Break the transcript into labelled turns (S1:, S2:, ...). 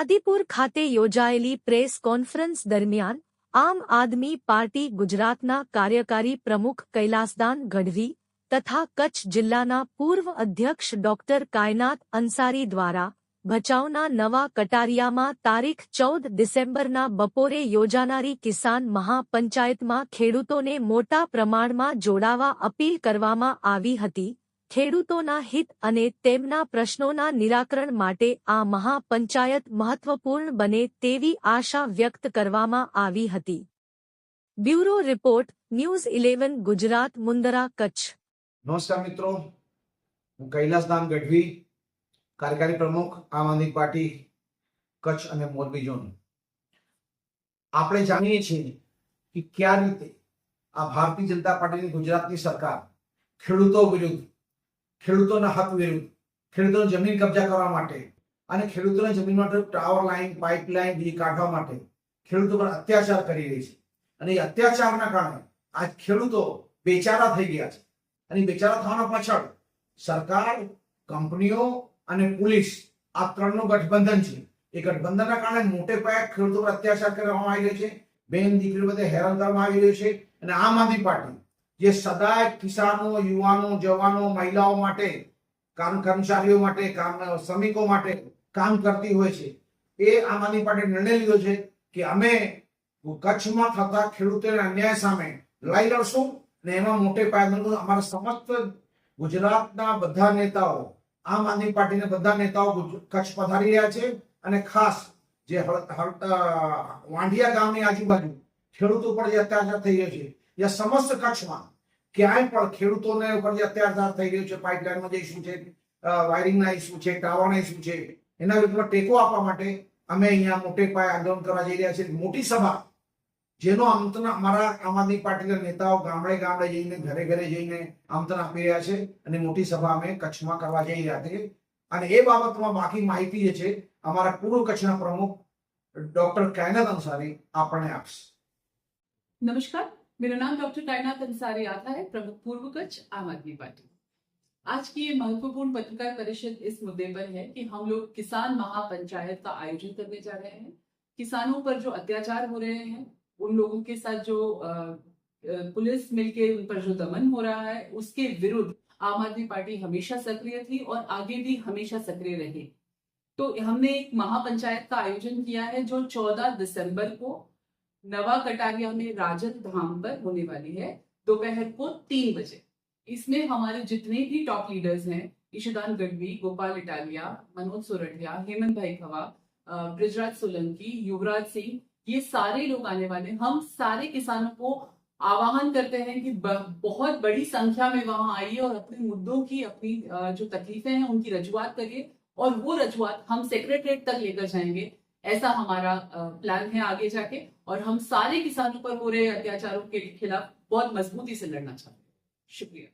S1: આદિપુર ખાતે યોજાયેલી press conference દરમિયાન આમ આદમી પાર્ટી ગુજરાતના કાર્યકારી પ્રમુખ કૈલાસદાન ગઢવી તથા કચ્છ જિલ્લાના પૂર્વ અધ્યક્ષ ડોક્ટર કાયનાત અંસારી દ્વારા ભચાઉના નવા કટારિયામાં તારીખ 14 ડિસેમ્બરના બપોરે યોજાનારી કિસાન મહાપંચાયતમાં ખેડૂતોને મોટા પ્રમાણમાં જોડાવા અપીલ કરવામાં આવી હતી। ખેડૂતોના હિત અને તેમના પ્રશ્નોના નિરાકરણ માટે આ મહાપંચાયત મહત્વપૂર્ણ બને તેવી આશા વ્યક્ત કરવામાં આવી હતી। Bureau report news 11 Gujarat Mundra Kutch.
S2: નમસ્કાર મિત્રો, હું કૈલાસદાન ગઢવી, કાર્યકારી પ્રમુખ આમ આદમી પાર્ટી કચ્છ અને મોરબી ઝોન। આપણે જાણીએ છીએ કે કયા રીતે આ ભારતીય જનતા પાર્ટીની ગુજરાતની સરકાર ખેડૂતો વિરુદ્ધ, ખેડૂતોના હક વિરુદ્ધ, ખેડૂતોની જમીન કબજા કરવા માટે અને ખેડૂતોની જમીન માટે ટાવર લાઈન, પાઇપલાઈન બીજી કાઢવા માટે ખેડૂતો પર અત્યાચાર કરી રહી છે। અને એ અત્યાચારના કારણે આજ ખેડૂતો બેચારા થઈ ગયા છે। અને બેચારા થવાના પાછળ સરકાર, કંપનીઓ અને પોલીસ આ ત્રણનું ગઠબંધન છે। એ ગઠબંધનના કારણે મોટે પાયે ખેડૂતો પર અત્યાચાર કરવામાં આવી રહ્યો છે, બેન દીકરીઓ બધે હેરાન કરવામાં આવી રહ્યો છે। અને આમ આદમી પાર્ટી જે સદાય કિસાનો, યુવાનો, જવાનો, મહિલાઓ માટે, કર્મચારીઓ માટે, શ્રમિકો માટે કામ કરતી હોય છે, એ આમ આદમી પાર્ટીએ નિર્ણય લીધો છે કે અમે કચ્છમાં થતા ખેડૂતોના અન્યાય સામે લડાઈ લડશું। અને એમાં મોટે પાયે અમારા સમસ્ત ગુજરાતના બધા નેતાઓ, આમ આદમી પાર્ટીના બધા નેતાઓ કચ્છ પધારી રહ્યા છે। અને ખાસ જે વાંઢિયા ગામની આજુબાજુ ખેડૂતો પર જે અત્યાચાર થઈ રહ્યો છે, या समस्त कच्छમાં ક્યાંય પણ ખેડૂતોને ઉપર જે અત્યાચાર થઈ રહ્યો છે, પાઇપલાઇનમાં જે ઇસ્યુ છે, વાયરિંગના ઇસ્યુ છે, ટાવરના ઇસ્યુ છે, એના વિરુદ્ધમાં ટેકો આપવા માટે અમે અહીંયા મોટે પાયે આંદોલન કરવા જઈ રહ્યા છીએ। મોટી સભા જેનો આમંત્રણ અમારા આમ આદમી પાર્ટીના નેતાઓ ગામડે ગામડે જઈને, ઘરે ઘરે જઈને આમંત્રણ આપી રહ્યા છે। અને મોટી સભા અમે કચ્છમાં કરવા જઈ રહ્યા છીએ। અને એ બાબતમાં બાકી માહિતી જે છે અમારા પૂર્વ કચ્છના પ્રમુખ ડોક્ટર કાયનાત અંસારી આપણને આપશે।
S3: नमस्कार, मेरा नाम डॉक्टर कायनात अंसारी आता है, प्रमुख पूर्व कच्छ आम आदमी पार्टी। आज की ये महत्वपूर्ण पत्रकार परिषद इस मुद्दे पर है कि हम लोग किसान महापंचायत का आयोजन करने जा रहे हैं। किसानों पर जो अत्याचार हो रहे हैं, उन लोगों के साथ जो पुलिस मिलके उन पर जो दमन हो रहा है, उसके विरुद्ध आम आदमी पार्टी हमेशा सक्रिय थी और आगे भी हमेशा सक्रिय रही। तो हमने एक महापंचायत का आयोजन किया है जो 14 दिसंबर को नवा कटारिया में राजन धाम पर होने वाली है, दोपहर को 3 बजे। इसमें हमारे जितने भी टॉप लीडर्स हैं, ईशदान गढ़वी, गोपाल इटालिया, मनोज सोरठिया, हेमंत भाई खवा, ब्रिजराज सोलंकी, युवराज सिंह, ये सारे लोग आने वाले। हम सारे किसानों को आह्वान करते हैं कि बहुत बड़ी संख्या में वहां आइए और अपने मुद्दों की, अपनी जो तकलीफें हैं उनकी रजूआत करिए, और वो रजूआत हम सेक्रेटरीट तक लेकर जाएंगे। ऐसा हमारा प्लान है आगे जाके। और हम सारे किसानों पर हो रहे अत्याचारों के खिलाफ बहुत मजबूती से लड़ना चाहते हैं। शुक्रिया।